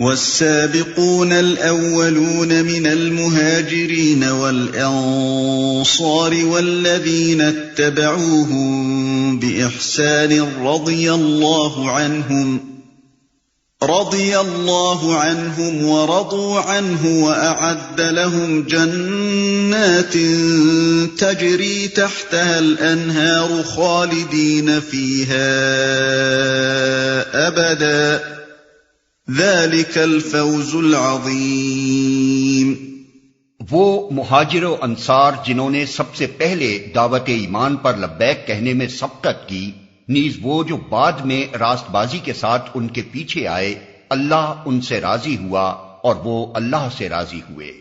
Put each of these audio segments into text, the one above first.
والسابقون الأولون من المهاجرين والأنصار والذين اتبعوهم بإحسان رضي الله عنهم ورضوا عنه وأعد لهم جنات تجري تحتها الأنهار خالدين فيها أبدا ذلك الفوز العظیم۔ وہ مہاجر و انصار جنہوں نے سب سے پہلے دعوت ایمان پر لبیک کہنے میں سبقت کی، نیز وہ جو بعد میں راست بازی کے ساتھ ان کے پیچھے آئے، اللہ ان سے راضی ہوا اور وہ اللہ سے راضی ہوئے۔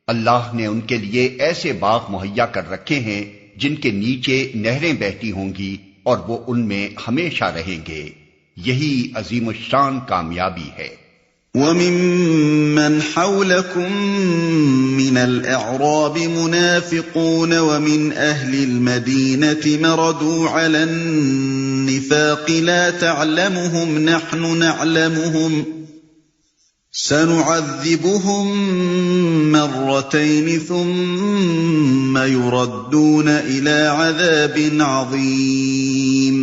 اللہ نے ان کے لیے ایسے باغ مہیا کر رکھے ہیں جن کے نیچے نہریں بہتی ہوں گی اور وہ ان میں ہمیشہ رہیں گے، یہی عظیم الشان کامیابی ہے۔ وَمِمَّنْ حَوْلَكُمْ مِنَ الْأَعْرَابِ مُنَافِقُونَ وَمِنْ أَهْلِ الْمَدِينَةِ مَرَدُوا عَلَى النِّفَاقِ لَا تَعْلَمُهُمْ نَحْنُ نَعْلَمُهُمْ سَنُعَذِّبُهُمْ مَرَّتَيْنِ ثُمَّ يُرَدُّونَ إِلَى عَذَابٍ عَظِيمٍ۔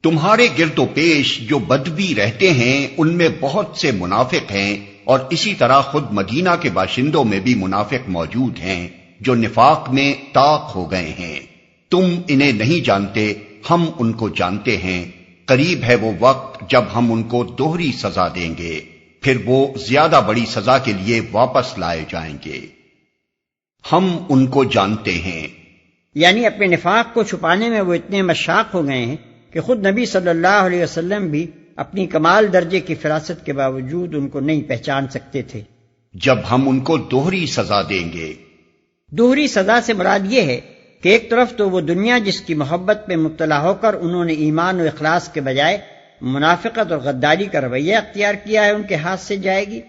تمہارے گرد و پیش جو بدبی رہتے ہیں ان میں بہت سے منافق ہیں، اور اسی طرح خود مدینہ کے باشندوں میں بھی منافق موجود ہیں جو نفاق میں طاق ہو گئے ہیں۔ تم انہیں نہیں جانتے، ہم ان کو جانتے ہیں۔ قریب ہے وہ وقت جب ہم ان کو دوہری سزا دیں گے، پھر وہ زیادہ بڑی سزا کے لیے واپس لائے جائیں گے۔ ہم ان کو جانتے ہیں، یعنی اپنے نفاق کو چھپانے میں وہ اتنے مشاق ہو گئے ہیں کہ خود نبی صلی اللہ علیہ وسلم بھی اپنی کمال درجے کی فراست کے باوجود ان کو نہیں پہچان سکتے تھے۔ جب ہم ان کو دوہری سزا دیں گے۔ دوہری سزا سے مراد یہ ہے کہ ایک طرف تو وہ دنیا جس کی محبت میں مبتلا ہو کر انہوں نے ایمان و اخلاص کے بجائے منافقت اور غداری کا رویہ اختیار کیا ہے ان کے ہاتھ سے جائے گی،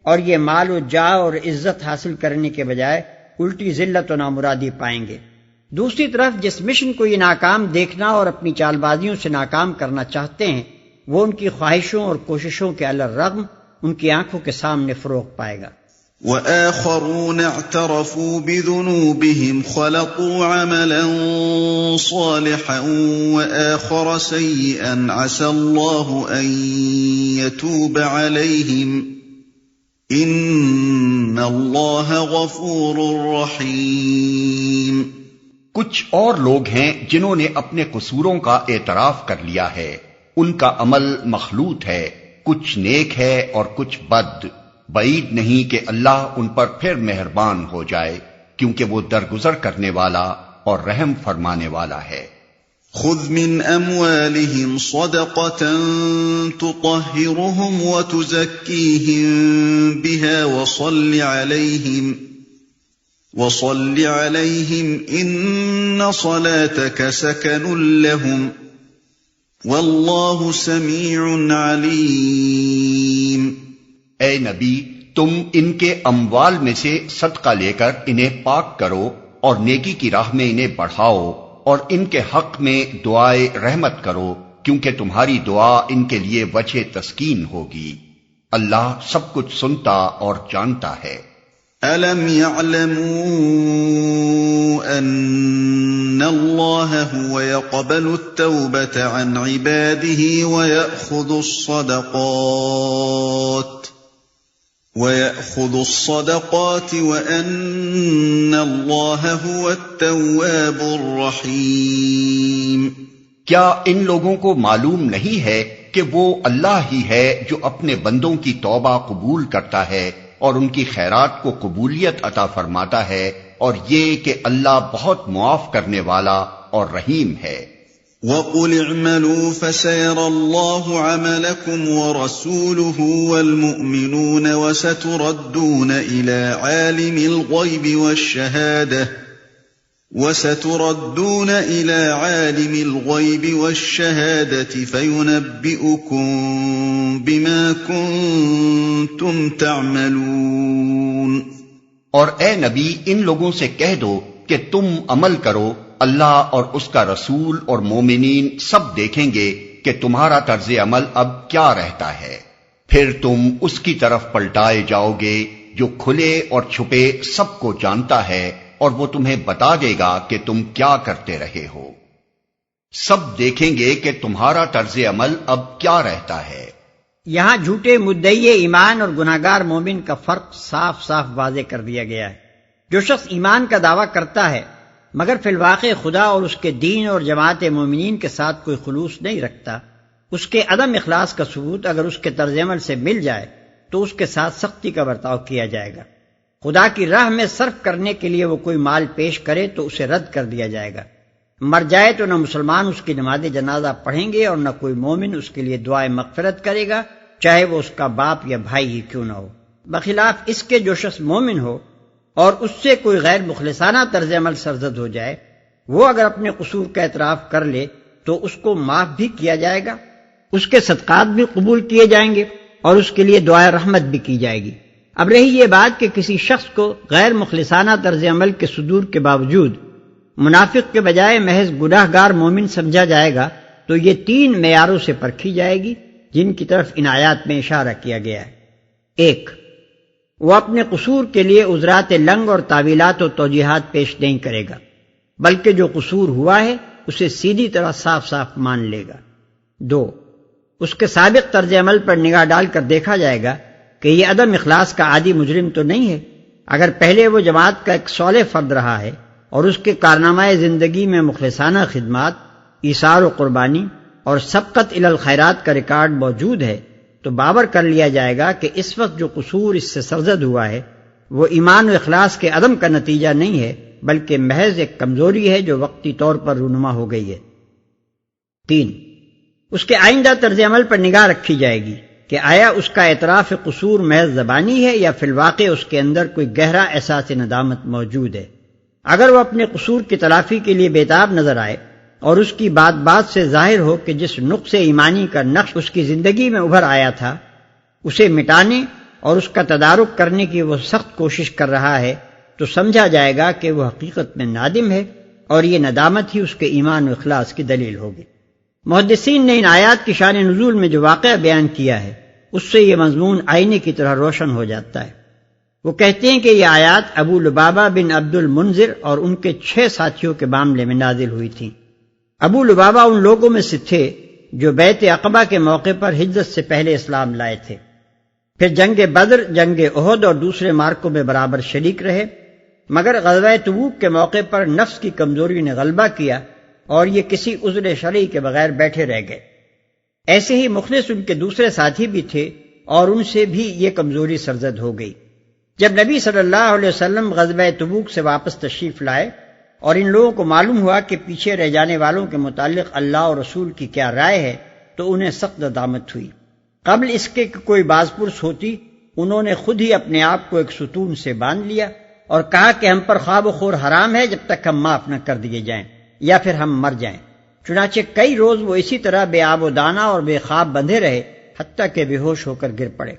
اور یہ مال و جاہ اور عزت حاصل کرنے کے بجائے الٹی ذلت و نامرادی پائیں گے۔ دوسری طرف جس مشن کو یہ ناکام دیکھنا اور اپنی چال بازیوں سے ناکام کرنا چاہتے ہیں، وہ ان کی خواہشوں اور کوششوں کے علی الرغم ان کی آنکھوں کے سامنے فروغ پائے گا۔ وَآخَرُونَ اعْتَرَفُوا بِذُنُوبِهِمْ خَلَطُوا عَمَلًا صَالِحًا وَآخَرَ سَيِّئًا عَسَى اللَّهُ أَن يَتُوبَ عَلَيْهِمْ إِنَّ اللَّهَ غَفُورٌ رَّحِيمٌ۔ کچھ اور لوگ ہیں جنہوں نے اپنے قصوروں کا اعتراف کر لیا ہے، ان کا عمل مخلوط ہے، کچھ نیک ہے اور کچھ بد۔ بعید نہیں کہ اللہ ان پر پھر مہربان ہو جائے، کیونکہ وہ درگزر کرنے والا اور رحم فرمانے والا ہے۔ خذ من اموالهم صدقة تطهرهم وتزكيهم بها وصل عليهم ان صلاتك سكن لهم والله سميع عليم۔ اے نبی، تم ان کے اموال میں سے صدقہ لے کر انہیں پاک کرو اور نیکی کی راہ میں انہیں بڑھاؤ، اور ان کے حق میں دعائے رحمت کرو، کیونکہ تمہاری دعا ان کے لیے وجہ تسکین ہوگی۔ اللہ سب کچھ سنتا اور جانتا ہے۔ أَلَمْ يَعْلَمُوا أَنَّ اللَّهَ هُوَ يَقْبَلُ التَّوْبَةَ عَنْ عِبَادِهِ وَيَأْخُذُ الصَّدَقَاتِ وَأَنَّ اللَّهَ هُوَ التَّوَّابُ الرَّحِيمُ۔ کیا ان لوگوں کو معلوم نہیں ہے کہ وہ اللہ ہی ہے جو اپنے بندوں کی توبہ قبول کرتا ہے اور ان کی خیرات کو قبولیت عطا فرماتا ہے، اور یہ کہ اللہ بہت معاف کرنے والا اور رحیم ہے۔ وَقُلِ اعْمَلُوا فَسَيَرَى اللَّهُ عَمَلَكُمْ وَرَسُولُهُ وَالْمُؤْمِنُونَ وَسَتُرَدُّونَ إِلَى عَالِمِ الْغَيْبِ وَالشَّهَادَةِ فَيُنَبِّئُكُم بِمَا كُنتُمْ تَعْمَلُونَ۔ اور اے نبی، ان لوگوں سے کہہ دو کہ تم عمل کرو، اللہ اور اس کا رسول اور مومنین سب دیکھیں گے کہ تمہارا طرز عمل اب کیا رہتا ہے، پھر تم اس کی طرف پلٹائے جاؤ گے جو کھلے اور چھپے سب کو جانتا ہے، اور وہ تمہیں بتا دے گا کہ تم کیا کرتے رہے ہو۔ سب دیکھیں گے کہ تمہارا طرز عمل اب کیا رہتا ہے۔ یہاں جھوٹے مدعی ایمان اور گناہگار مومن کا فرق صاف صاف واضح کر دیا گیا ہے۔ جو شخص ایمان کا دعویٰ کرتا ہے مگر فی الواقع خدا اور اس کے دین اور جماعت مومنین کے ساتھ کوئی خلوص نہیں رکھتا، اس کے عدم اخلاص کا ثبوت اگر اس کے طرز عمل سے مل جائے تو اس کے ساتھ سختی کا برتاؤ کیا جائے گا۔ خدا کی راہ میں صرف کرنے کے لیے وہ کوئی مال پیش کرے تو اسے رد کر دیا جائے گا۔ مر جائے تو نہ مسلمان اس کی نماز جنازہ پڑھیں گے اور نہ کوئی مومن اس کے لیے دعائے مغفرت کرے گا، چاہے وہ اس کا باپ یا بھائی ہی کیوں نہ ہو۔ بخلاف اس کے جو شخص مومن ہو اور اس سے کوئی غیر مخلصانہ طرز عمل سرزد ہو جائے، وہ اگر اپنے قصور کا اعتراف کر لے تو اس کو معاف بھی کیا جائے گا، اس کے صدقات بھی قبول کیے جائیں گے اور اس کے لیے دعائے رحمت بھی کی جائے گی۔ اب رہی یہ بات کہ کسی شخص کو غیر مخلصانہ طرز عمل کے صدور کے باوجود منافق کے بجائے محض گناہ گار مومن سمجھا جائے گا، تو یہ 3 معیاروں سے پرکھی جائے گی جن کی طرف ان آیات میں اشارہ کیا گیا ہے۔ 1، وہ اپنے قصور کے لیے عذرات لنگ اور تعویلات و توجیحات پیش نہیں کرے گا، بلکہ جو قصور ہوا ہے اسے سیدھی طرح صاف صاف مان لے گا۔ 2، اس کے سابق طرز عمل پر نگاہ ڈال کر دیکھا جائے گا کہ یہ عدم اخلاص کا عادی مجرم تو نہیں ہے۔ اگر پہلے وہ جماعت کا ایک صالح فرد رہا ہے اور اس کے کارنامہ زندگی میں مخلصانہ خدمات، ایثار و قربانی اور سبقت الی الخیرات کا ریکارڈ موجود ہے، تو باور کر لیا جائے گا کہ اس وقت جو قصور اس سے سرزد ہوا ہے وہ ایمان و اخلاص کے عدم کا نتیجہ نہیں ہے، بلکہ محض ایک کمزوری ہے جو وقتی طور پر رونما ہو گئی ہے۔ 3، اس کے آئندہ طرز عمل پر نگاہ رکھی جائے گی کہ آیا اس کا اعتراف قصور محض زبانی ہے یا فی الواقع اس کے اندر کوئی گہرا احساس ندامت موجود ہے۔ اگر وہ اپنے قصور کی تلافی کے لیے بیتاب نظر آئے اور اس کی بات بات سے ظاہر ہو کہ جس نقص ایمانی کا نقش اس کی زندگی میں ابھر آیا تھا اسے مٹانے اور اس کا تدارک کرنے کی وہ سخت کوشش کر رہا ہے، تو سمجھا جائے گا کہ وہ حقیقت میں نادم ہے اور یہ ندامت ہی اس کے ایمان و اخلاص کی دلیل ہوگی۔ محدثین نے ان آیات کی شان نزول میں جو واقعہ بیان کیا ہے اس سے یہ مضمون آئینے کی طرح روشن ہو جاتا ہے۔ وہ کہتے ہیں کہ یہ آیات ابو لبابہ بن عبد المنذر اور ان کے 6 ساتھیوں کے معاملے میں نازل ہوئی تھیں۔ ابو لبابہ ان لوگوں میں سے تھے جو بیعت عقبہ کے موقع پر ہجرت سے پہلے اسلام لائے تھے، پھر جنگ بدر، جنگ احد اور دوسرے مارکوں میں برابر شریک رہے، مگر غزوہ تبوک کے موقع پر نفس کی کمزوری نے غلبہ کیا اور یہ کسی عذر شرعی کے بغیر بیٹھے رہ گئے۔ ایسے ہی مخلص ان کے دوسرے ساتھی بھی تھے اور ان سے بھی یہ کمزوری سرزد ہو گئی۔ جب نبی صلی اللہ علیہ وسلم غزوہ تبوک سے واپس تشریف لائے اور ان لوگوں کو معلوم ہوا کہ پیچھے رہ جانے والوں کے متعلق اللہ اور رسول کی کیا رائے ہے تو انہیں سخت ندامت ہوئی۔ قبل اس کے کہ کوئی باز پرس ہوتی، انہوں نے خود ہی اپنے آپ کو ایک ستون سے باندھ لیا اور کہا کہ ہم پر خواب و خور حرام ہے جب تک ہم معاف نہ کر دیے جائیں یا پھر ہم مر جائیں۔ چنانچہ کئی روز وہ اسی طرح بے آب و دانہ اور بے خواب بندھے رہے حتیٰ کہ بے ہوش ہو کر گر پڑے۔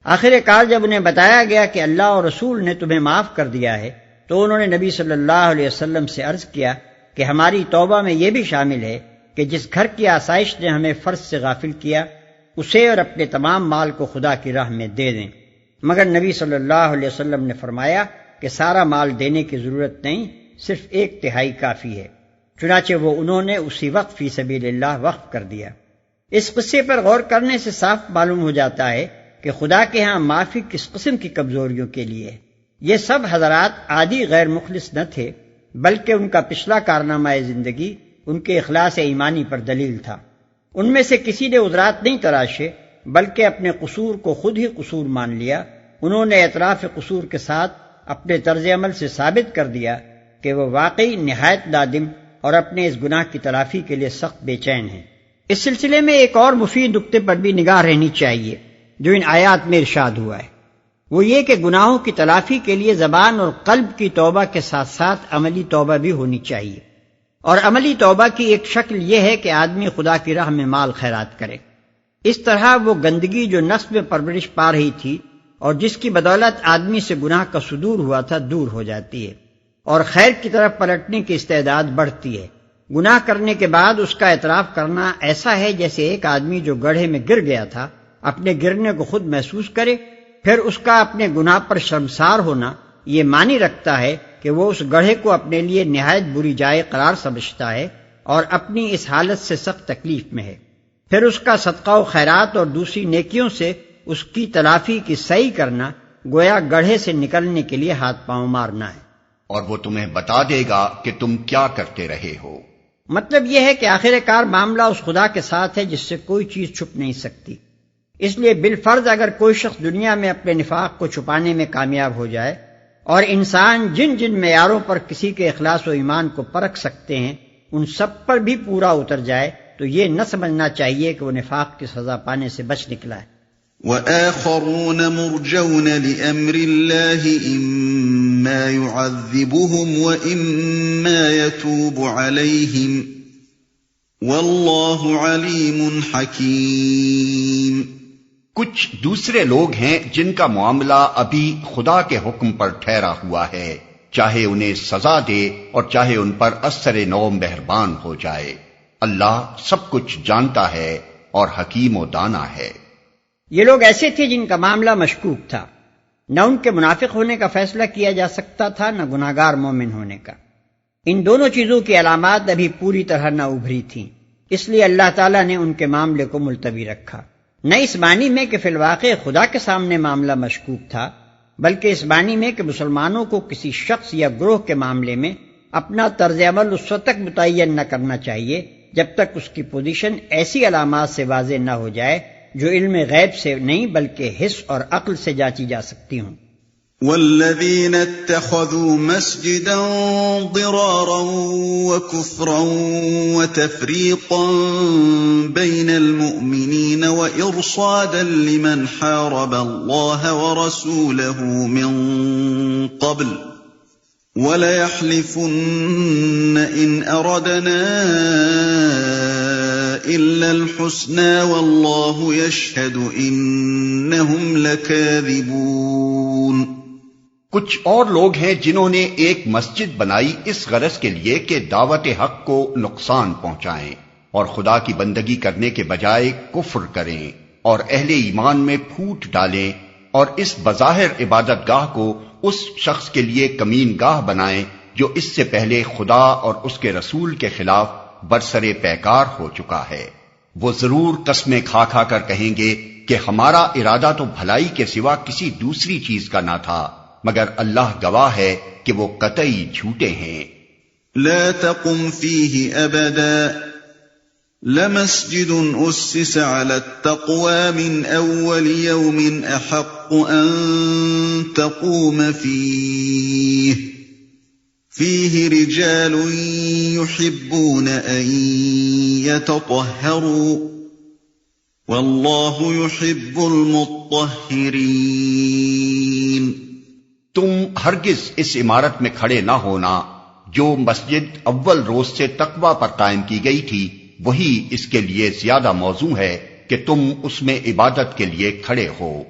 آخر کار جب انہیں بتایا گیا کہ اللہ اور رسول نے تمہیں معاف کر دیا ہے تو انہوں نے نبی صلی اللہ علیہ وسلم سے عرض کیا کہ ہماری توبہ میں یہ بھی شامل ہے کہ جس گھر کی آسائش نے ہمیں فرض سے غافل کیا اسے اور اپنے تمام مال کو خدا کی راہ میں دے دیں۔ مگر نبی صلی اللہ علیہ وسلم نے فرمایا کہ سارا مال دینے کی ضرورت نہیں، صرف 1/3 کافی ہے۔ چنانچہ وہ انہوں نے اسی وقت فی سبیل اللہ وقف کر دیا۔ اس قصے پر غور کرنے سے صاف معلوم ہو جاتا ہے کہ خدا کے ہاں معافی کس قسم کی کمزوریوں کے لیے ہے۔ یہ سب حضرات عادی غیر مخلص نہ تھے، بلکہ ان کا پچھلا کارنامہ زندگی ان کے اخلاص ایمانی پر دلیل تھا۔ ان میں سے کسی نے عذرات نہیں تراشے بلکہ اپنے قصور کو خود ہی قصور مان لیا۔ انہوں نے اعتراف قصور کے ساتھ اپنے طرز عمل سے ثابت کر دیا کہ وہ واقعی نہایت نادم اور اپنے اس گناہ کی تلافی کے لیے سخت بے چین ہیں۔ اس سلسلے میں ایک اور مفید نقطے پر بھی نگاہ رہنی چاہیے جو ان آیات میں ارشاد ہوا ہے، وہ یہ کہ گناہوں کی تلافی کے لیے زبان اور قلب کی توبہ کے ساتھ ساتھ عملی توبہ بھی ہونی چاہیے، اور عملی توبہ کی ایک شکل یہ ہے کہ آدمی خدا کی راہ میں مال خیرات کرے۔ اس طرح وہ گندگی جو نفس میں پرورش پا رہی تھی اور جس کی بدولت آدمی سے گناہ کا صدور ہوا تھا دور ہو جاتی ہے اور خیر کی طرف پلٹنے کی استعداد بڑھتی ہے۔ گناہ کرنے کے بعد اس کا اعتراف کرنا ایسا ہے جیسے ایک آدمی جو گڑھے میں گر گیا تھا اپنے گرنے کو خود محسوس کرے، پھر اس کا اپنے گناہ پر شرمسار ہونا یہ معنی رکھتا ہے کہ وہ اس گڑھے کو اپنے لیے نہایت بری جائے قرار سمجھتا ہے اور اپنی اس حالت سے سخت تکلیف میں ہے، پھر اس کا صدقہ و خیرات اور دوسری نیکیوں سے اس کی تلافی کی سعی کرنا گویا گڑھے سے نکلنے کے لیے ہاتھ پاؤں مارنا ہے۔ اور وہ تمہیں بتا دے گا کہ تم کیا کرتے رہے ہو۔ مطلب یہ ہے کہ آخر کار معاملہ اس خدا کے ساتھ ہے جس سے کوئی چیز چھپ نہیں سکتی، اس لیے بالفرض اگر کوئی شخص دنیا میں اپنے نفاق کو چھپانے میں کامیاب ہو جائے اور انسان جن جن معیاروں پر کسی کے اخلاص و ایمان کو پرکھ سکتے ہیں ان سب پر بھی پورا اتر جائے تو یہ نہ سمجھنا چاہیے کہ وہ نفاق کی سزا پانے سے بچ نکلا ہے۔ وَآخَرُونَ مُرْجَوْنَ لِأَمْرِ اللَّهِ إِمَّا يُعَذِّبُهُمْ وَإِمَّا يَتُوبُ عَلَيْهِمْ وَاللَّهُ عَلِيمٌ حَكِيمٌ۔ کچھ دوسرے لوگ ہیں جن کا معاملہ ابھی خدا کے حکم پر ٹھہرا ہوا ہے، چاہے انہیں سزا دے اور چاہے ان پر اثر نو مہربان ہو جائے، اللہ سب کچھ جانتا ہے اور حکیم و دانا ہے۔ یہ لوگ ایسے تھے جن کا معاملہ مشکوک تھا، نہ ان کے منافق ہونے کا فیصلہ کیا جا سکتا تھا نہ گناہگار مومن ہونے کا۔ ان دونوں چیزوں کی علامات ابھی پوری طرح نہ ابھری تھیں، اس لیے اللہ تعالیٰ نے ان کے معاملے کو ملتوی رکھا، نہ اس معنی میں کہ فی الواقع خدا کے سامنے معاملہ مشکوک تھا، بلکہ اس معنی میں کہ مسلمانوں کو کسی شخص یا گروہ کے معاملے میں اپنا طرز عمل اس وقت تک متعین نہ کرنا چاہیے جب تک اس کی پوزیشن ایسی علامات سے واضح نہ ہو جائے جو علم غیب سے نہیں بلکہ حس اور عقل سے جانچی جا سکتی ہوں۔ والذین اتخذوا مسجدا ضرارا وكفرا وتفریقا بین المؤمنین وارصادا لمن حارب اللہ ورسولہ من قبل وَلَيَحْلِفُنَّ إِنْ أَرَدْنَا إِلَّا الْحُسْنَى وَاللَّهُ يَشْهَدُ إِنَّهُمْ لَكَاذِبُونَ۔ کچھ اور لوگ ہیں جنہوں نے ایک مسجد بنائی اس غرض کے لیے کہ دعوت حق کو نقصان پہنچائیں اور خدا کی بندگی کرنے کے بجائے کفر کریں اور اہل ایمان میں پھوٹ ڈالیں اور اس بظاہر عبادت گاہ کو اس شخص کے لیے کمین گاہ بنائیں جو اس سے پہلے خدا اور اس کے رسول کے خلاف برسرے پیکار ہو چکا ہے۔ وہ ضرور قسمیں کھا کھا کر کہیں گے کہ ہمارا ارادہ تو بھلائی کے سوا کسی دوسری چیز کا نہ تھا، مگر اللہ گواہ ہے کہ وہ قطعی جھوٹے ہیں۔ لا تقم فيه ابدا لمسجد اسس على التقوى من اول يوم احق ان تقوم فيه رجال يحبون ان يتطهروا والله يحب المطهرين۔ تم ہرگز اس عمارت میں کھڑے نہ ہونا جو مسجد اول روز سے تقوی پر قائم کی گئی تھی، وہی اس کے لیے زیادہ موزوں ہے کہ تم اس میں عبادت کے لیے کھڑے ہو۔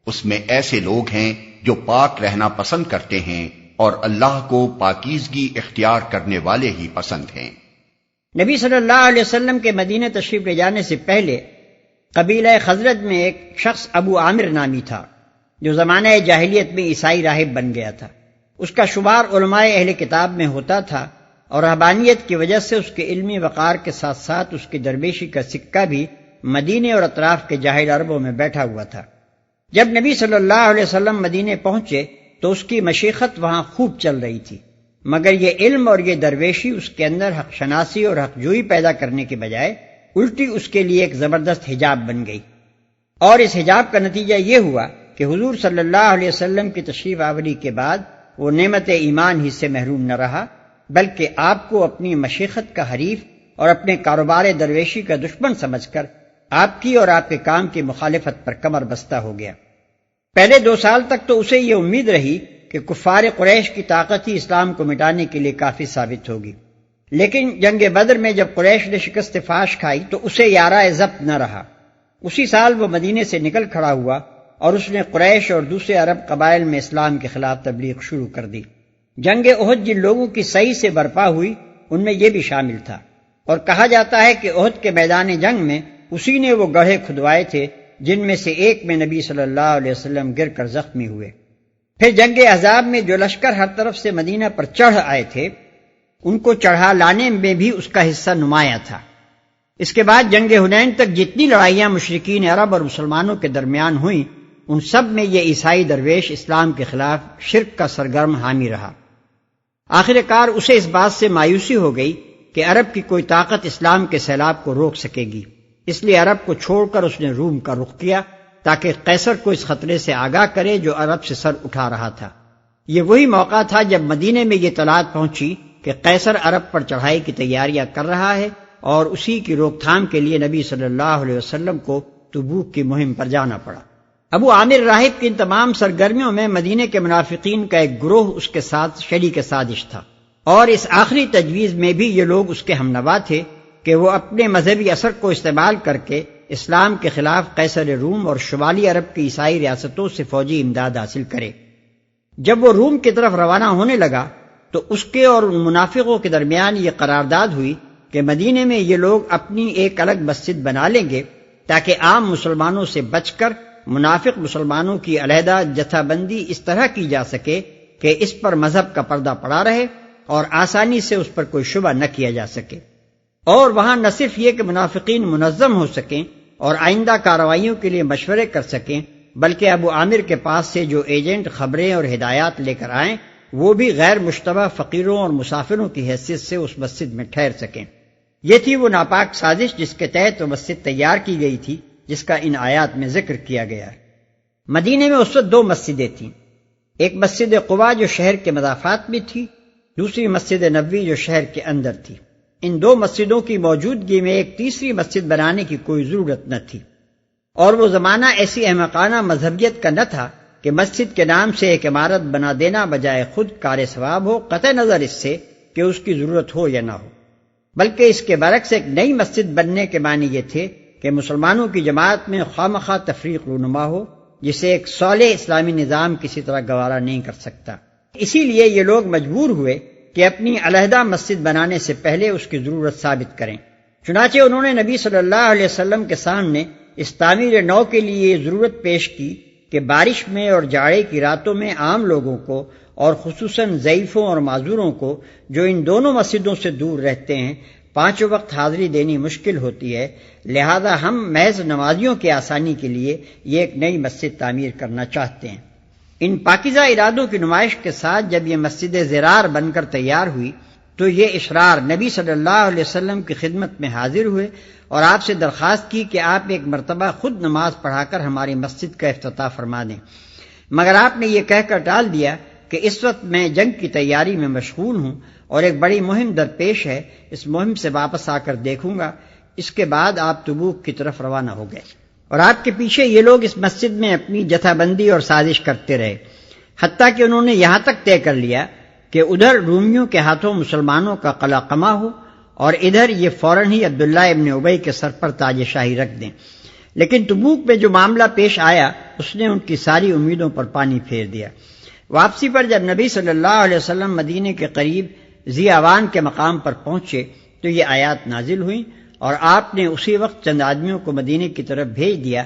اس میں ایسے لوگ ہیں جو پاک رہنا پسند کرتے ہیں اور اللہ کو پاکیزگی اختیار کرنے والے ہی پسند ہیں۔ نبی صلی اللہ علیہ وسلم کے مدینہ تشریف لے جانے سے پہلے قبیلہ خزرج میں ایک شخص ابو عامر نامی تھا جو زمانہ جاہلیت میں عیسائی راہب بن گیا تھا۔ اس کا شمار علماء اہل کتاب میں ہوتا تھا اور رہبانیت کی وجہ سے اس کے علمی وقار کے ساتھ ساتھ اس کی درویشی کا سکہ بھی مدینے اور اطراف کے جاہل عربوں میں بیٹھا ہوا تھا۔ جب نبی صلی اللہ علیہ وسلم مدینے پہنچے تو اس کی مشیخت وہاں خوب چل رہی تھی، مگر یہ علم اور یہ درویشی اس کے اندر حق شناسی اور حق جوئی پیدا کرنے کے بجائے الٹی اس کے لیے ایک زبردست حجاب بن گئی، اور اس حجاب کا نتیجہ یہ ہوا کہ حضور صلی اللہ علیہ وسلم کی تشریف آوری کے بعد وہ نعمت ایمان ہی سے محروم نہ رہا بلکہ آپ کو اپنی مشیخت کا حریف اور اپنے کاروبار درویشی کا دشمن سمجھ کر آپ کی اور آپ کے کام کی مخالفت پر کمر بستہ ہو گیا۔ پہلے 2 سال تک تو اسے یہ امید رہی کہ کفار قریش کی طاقت ہی اسلام کو مٹانے کے لیے کافی ثابت ہوگی، لیکن جنگ بدر میں جب قریش نے شکست فاش کھائی تو اسے یارہ ضبط نہ رہا۔ اسی سال وہ مدینے سے نکل کھڑا ہوا اور اس نے قریش اور دوسرے عرب قبائل میں اسلام کے خلاف تبلیغ شروع کر دی۔ جنگ احد جن لوگوں کی صحیح سے برپا ہوئی ان میں یہ بھی شامل تھا، اور کہا جاتا ہے کہ احد کے میدان جنگ میں اسی نے وہ گڑھے کھدوائے تھے جن میں سے ایک میں نبی صلی اللہ علیہ وسلم گر کر زخمی ہوئے۔ پھر جنگ احزاب میں جو لشکر ہر طرف سے مدینہ پر چڑھ آئے تھے ان کو چڑھا لانے میں بھی اس کا حصہ نمایاں تھا۔ اس کے بعد جنگ حنین تک جتنی لڑائیاں مشرکین عرب اور مسلمانوں کے درمیان ہوئیں ان سب میں یہ عیسائی درویش اسلام کے خلاف شرک کا سرگرم حامی رہا۔ آخر کار اسے اس بات سے مایوسی ہو گئی کہ عرب کی کوئی طاقت اسلام کے سیلاب کو روک سکے گی، اس لیے عرب کو چھوڑ کر اس نے روم کا رخ کیا تاکہ قیصر کو اس خطرے سے آگاہ کرے جو عرب سے سر اٹھا رہا تھا۔ یہ وہی موقع تھا جب مدینے میں یہ اطلاعات پہنچی کہ قیصر عرب پر چڑھائی کی تیاریاں کر رہا ہے، اور اسی کی روک تھام کے لیے نبی صلی اللہ علیہ وسلم کو تبوک کی مہم پر جانا پڑا۔ ابو عامر راہب کی ان تمام سرگرمیوں میں مدینے کے منافقین کا ایک گروہ اس کے ساتھ شریک سازش تھا، اور اس آخری تجویز میں بھی یہ لوگ اس کے ہمنوا تھے کہ وہ اپنے مذہبی اثر کو استعمال کر کے اسلام کے خلاف قیصر روم اور شمالی عرب کی عیسائی ریاستوں سے فوجی امداد حاصل کرے۔ جب وہ روم کی طرف روانہ ہونے لگا تو اس کے اور ان منافقوں کے درمیان یہ قرارداد ہوئی کہ مدینے میں یہ لوگ اپنی ایک الگ مسجد بنا لیں گے تاکہ عام مسلمانوں سے بچ کر منافق مسلمانوں کی علیحدہ جتھا بندی اس طرح کی جا سکے کہ اس پر مذہب کا پردہ پڑا رہے اور آسانی سے اس پر کوئی شبہ نہ کیا جا سکے، اور وہاں نہ صرف یہ کہ منافقین منظم ہو سکیں اور آئندہ کارروائیوں کے لیے مشورے کر سکیں، بلکہ ابو عامر کے پاس سے جو ایجنٹ خبریں اور ہدایات لے کر آئیں وہ بھی غیر مشتبہ فقیروں اور مسافروں کی حیثیت سے اس مسجد میں ٹھہر سکیں۔ یہ تھی وہ ناپاک سازش جس کے تحت وہ مسجد تیار کی گئی تھی، جس کا ان آیات میں ذکر کیا گیا ہے۔ مدینے میں اس وقت دو مسجدیں تھیں، ایک مسجد قباء جو شہر کے مضافات میں تھی، دوسری مسجد نبوی جو شہر کے اندر تھی۔ ان دو مسجدوں کی موجودگی میں ایک تیسری مسجد بنانے کی کوئی ضرورت نہ تھی، اور وہ زمانہ ایسی احمقانہ مذہبیت کا نہ تھا کہ مسجد کے نام سے ایک عمارت بنا دینا بجائے خود کار ثواب ہو، قطع نظر اس سے کہ اس کی ضرورت ہو یا نہ ہو، بلکہ اس کے برعکس ایک نئی مسجد بننے کے معنی یہ تھے کہ مسلمانوں کی جماعت میں خوامخواہ تفریق رونما ہو، جسے ایک صالح اسلامی نظام کسی طرح گوارا نہیں کر سکتا۔ اسی لیے یہ لوگ مجبور ہوئے کہ اپنی علیحدہ مسجد بنانے سے پہلے اس کی ضرورت ثابت کریں۔ چنانچہ انہوں نے نبی صلی اللہ علیہ وسلم کے سامنے اس تعمیر نو کے لیے یہ ضرورت پیش کی کہ بارش میں اور جاڑے کی راتوں میں عام لوگوں کو اور خصوصاً ضعیفوں اور معذوروں کو جو ان دونوں مسجدوں سے دور رہتے ہیں پانچوں وقت حاضری دینی مشکل ہوتی ہے، لہذا ہم محض نمازیوں کی آسانی کے لیے یہ ایک نئی مسجد تعمیر کرنا چاہتے ہیں۔ ان پاکیزہ ارادوں کی نمائش کے ساتھ جب یہ مسجد زرار بن کر تیار ہوئی تو یہ اشرار نبی صلی اللہ علیہ وسلم کی خدمت میں حاضر ہوئے اور آپ سے درخواست کی کہ آپ ایک مرتبہ خود نماز پڑھا کر ہماری مسجد کا افتتاح فرما دیں، مگر آپ نے یہ کہہ کر ٹال دیا کہ اس وقت میں جنگ کی تیاری میں مشغول ہوں اور ایک بڑی مہم درپیش ہے، اس مہم سے واپس آ کر دیکھوں گا۔ اس کے بعد آپ تبوک کی طرف روانہ ہو گئے، اور آپ کے پیچھے یہ لوگ اس مسجد میں اپنی جتھا بندی اور سازش کرتے رہے، حتیٰ کہ انہوں نے یہاں تک طے کر لیا کہ ادھر رومیوں کے ہاتھوں مسلمانوں کا قلعہ قمع ہو اور ادھر یہ فوراً ہی عبداللہ ابن ابی کے سر پر تاج شاہی رکھ دیں۔ لیکن تبوک میں جو معاملہ پیش آیا اس نے ان کی ساری امیدوں پر پانی پھیر دیا۔ واپسی پر جب نبی صلی اللہ علیہ وسلم مدینے کے قریب ذی اوان کے مقام پر پہنچے تو یہ آیات نازل ہوئیں، اور آپ نے اسی وقت چند آدمیوں کو مدینے کی طرف بھیج دیا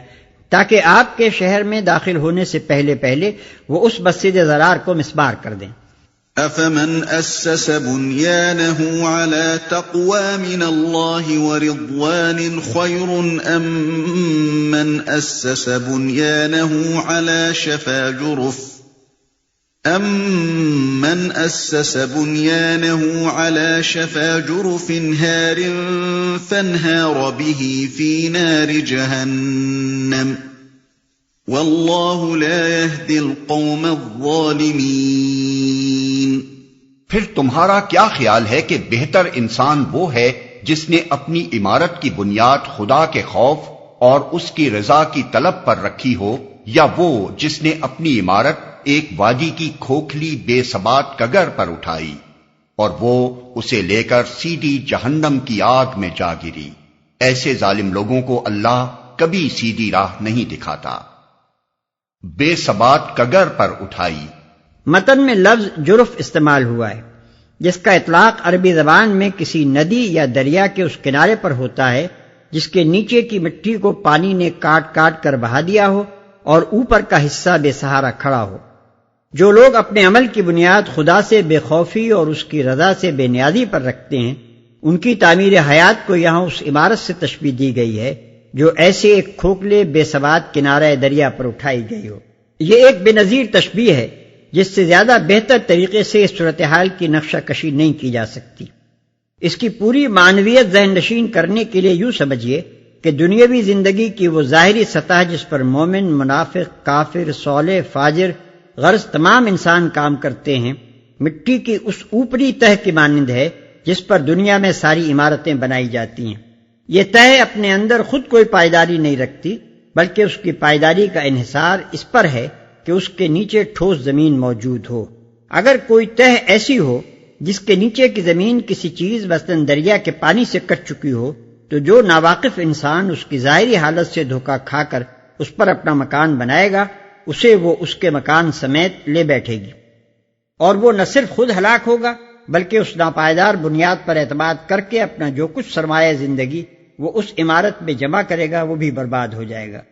تاکہ آپ کے شہر میں داخل ہونے سے پہلے وہ اس مسجد زرار کو مسمار کر دیں۔ أَفَمَنْ أَسَّسَ بُنْيَانَهُ عَلَى تَقْوَى مِنَ اللَّهِ وَرِضْوَانٍ خَيْرٌ أَمَّنْ أَسَّسَ بُنْيَانَهُ عَلَى شَفَا جُرُفٍ هَارٍ فَانْهَارَ بِهِ فِي نَارِ جَهَنَّمَ وَاللَّهُ لَا يَهْدِي الْقَوْمَ الظَّالِمِينَ۔ پھر تمہارا کیا خیال ہے کہ بہتر انسان وہ ہے جس نے اپنی عمارت کی بنیاد خدا کے خوف اور اس کی رضا کی طلب پر رکھی ہو، یا وہ جس نے اپنی عمارت ایک وادی کی کھوکھلی بے ثبات کگر پر اٹھائی اور وہ اسے لے کر سیدھی جہنم کی آگ میں جا گری؟ ایسے ظالم لوگوں کو اللہ کبھی سیدھی راہ نہیں دکھاتا۔ بے ثبات کگر پر اٹھائی، متن میں لفظ جرف استعمال ہوا ہے جس کا اطلاق عربی زبان میں کسی ندی یا دریا کے اس کنارے پر ہوتا ہے جس کے نیچے کی مٹی کو پانی نے کاٹ کاٹ کر بہا دیا ہو اور اوپر کا حصہ بے سہارا کھڑا ہو۔ جو لوگ اپنے عمل کی بنیاد خدا سے بے خوفی اور اس کی رضا سے بے نیازی پر رکھتے ہیں، ان کی تعمیر حیات کو یہاں اس عمارت سے تشبیہ دی گئی ہے جو ایسے ایک کھوکھلے بے ثبات کنارہ دریا پر اٹھائی گئی ہو۔ یہ ایک بے نظیر تشبیہ ہے جس سے زیادہ بہتر طریقے سے اس صورتحال کی نقشہ کشی نہیں کی جا سکتی۔ اس کی پوری معنویت ذہن نشین کرنے کے لیے یوں سمجھیے کہ دنیاوی زندگی کی وہ ظاہری سطح جس پر مومن، منافق، کافر، صالح، فاجر، غرض تمام انسان کام کرتے ہیں، مٹی کی اس اوپری تہ کی مانند ہے جس پر دنیا میں ساری عمارتیں بنائی جاتی ہیں۔ یہ تہ اپنے اندر خود کوئی پائیداری نہیں رکھتی، بلکہ اس کی پائیداری کا انحصار اس پر ہے کہ اس کے نیچے ٹھوس زمین موجود ہو۔ اگر کوئی تہ ایسی ہو جس کے نیچے کی زمین کسی چیز مثلاً دریا کے پانی سے کٹ چکی ہو، تو جو ناواقف انسان اس کی ظاہری حالت سے دھوکہ کھا کر اس پر اپنا مکان بنائے گا، اسے وہ اس کے مکان سمیت لے بیٹھے گی، اور وہ نہ صرف خود ہلاک ہوگا بلکہ اس ناپائیدار بنیاد پر اعتماد کر کے اپنا جو کچھ سرمایہ زندگی وہ اس عمارت میں جمع کرے گا وہ بھی برباد ہو جائے گا۔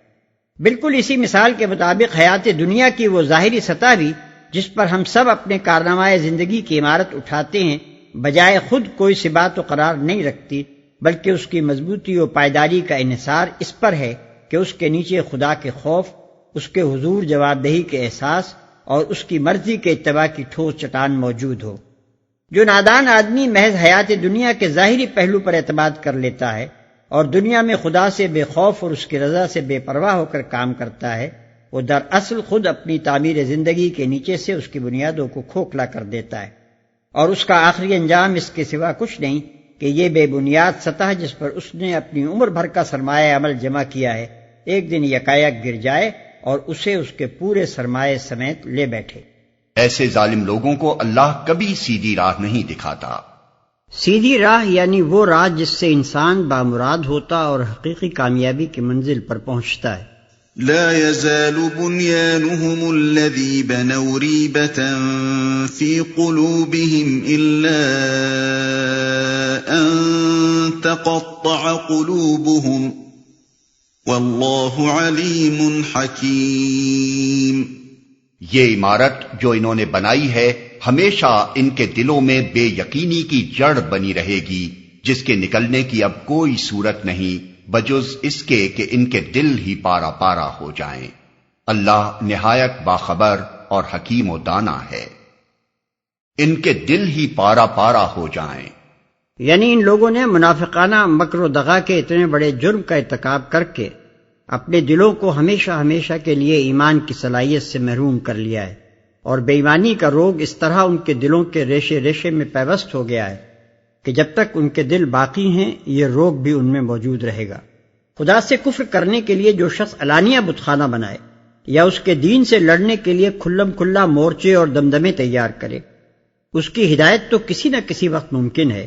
بالکل اسی مثال کے مطابق حیات دنیا کی وہ ظاہری سطح بھی جس پر ہم سب اپنے کارنامۂ زندگی کی عمارت اٹھاتے ہیں، بجائے خود کوئی ثبات و قرار نہیں رکھتی، بلکہ اس کی مضبوطی و پائیداری کا انحصار اس پر ہے کہ اس کے نیچے خدا کے خوف، اس کے حضور جواب دہی کے احساس اور اس کی مرضی کے اتباع کی ٹھوس چٹان موجود ہو۔ جو نادان آدمی محض حیات دنیا کے ظاہری پہلو پر اعتماد کر لیتا ہے اور دنیا میں خدا سے بے خوف اور اس کی رضا سے بے پرواہ ہو کر کام کرتا ہے، وہ دراصل خود اپنی تعمیر زندگی کے نیچے سے اس کی بنیادوں کو کھوکھلا کر دیتا ہے، اور اس کا آخری انجام اس کے سوا کچھ نہیں کہ یہ بے بنیاد سطح جس پر اس نے اپنی عمر بھر کا سرمایہ عمل جمع کیا ہے، ایک دن یکایک گر جائے اور اسے اس کے پورے سرمایہ سمیت لے بیٹھے۔ ایسے ظالم لوگوں کو اللہ کبھی سیدھی راہ نہیں دکھاتا۔ سیدھی راہ یعنی وہ راہ جس سے انسان بامراد ہوتا اور حقیقی کامیابی کی منزل پر پہنچتا ہے۔ لا يزال بنيانهم الذي بنوا ريبة في قلوبهم إلا أن تقطع قلوبهم والله عليم حكيم۔ یہ عمارت جو انہوں نے بنائی ہے ہمیشہ ان کے دلوں میں بے یقینی کی جڑ بنی رہے گی، جس کے نکلنے کی اب کوئی صورت نہیں بجز اس کے کہ ان کے دل ہی پارا پارا ہو جائیں۔ اللہ نہایت باخبر اور حکیم و دانا ہے۔ ان کے دل ہی پارا پارا ہو جائیں، یعنی ان لوگوں نے منافقانہ مکر و دغا کے اتنے بڑے جرم کا ارتکاب کر کے اپنے دلوں کو ہمیشہ ہمیشہ کے لیے ایمان کی صلاحیت سے محروم کر لیا ہے، اور بے ایمانی کا روگ اس طرح ان کے دلوں کے ریشے ریشے میں پیوست ہو گیا ہے کہ جب تک ان کے دل باقی ہیں یہ روگ بھی ان میں موجود رہے گا۔ خدا سے کفر کرنے کے لیے جو شخص علانیہ بت خانہ بنائے یا اس کے دین سے لڑنے کے لیے کھلم کھلا مورچے اور دمدمے تیار کرے، اس کی ہدایت تو کسی نہ کسی وقت ممکن ہے،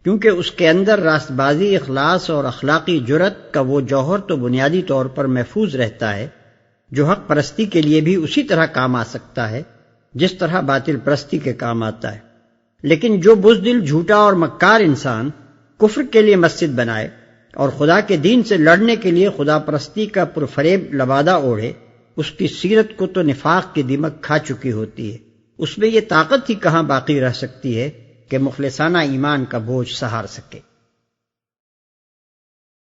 کیونکہ اس کے اندر راست بازی، اخلاص اور اخلاقی جرت کا وہ جوہر تو بنیادی طور پر محفوظ رہتا ہے جو حق پرستی کے لیے بھی اسی طرح کام آ سکتا ہے جس طرح باطل پرستی کے کام آتا ہے۔ لیکن جو بزدل، جھوٹا اور مکار انسان کفر کے لیے مسجد بنائے اور خدا کے دین سے لڑنے کے لیے خدا پرستی کا پرفریب لبادہ اوڑھے، اس کی سیرت کو تو نفاق کی دیمک کھا چکی ہوتی ہے، اس میں یہ طاقت ہی کہاں باقی رہ سکتی ہے کہ مخلصانہ ایمان کا بوجھ سہار سکے۔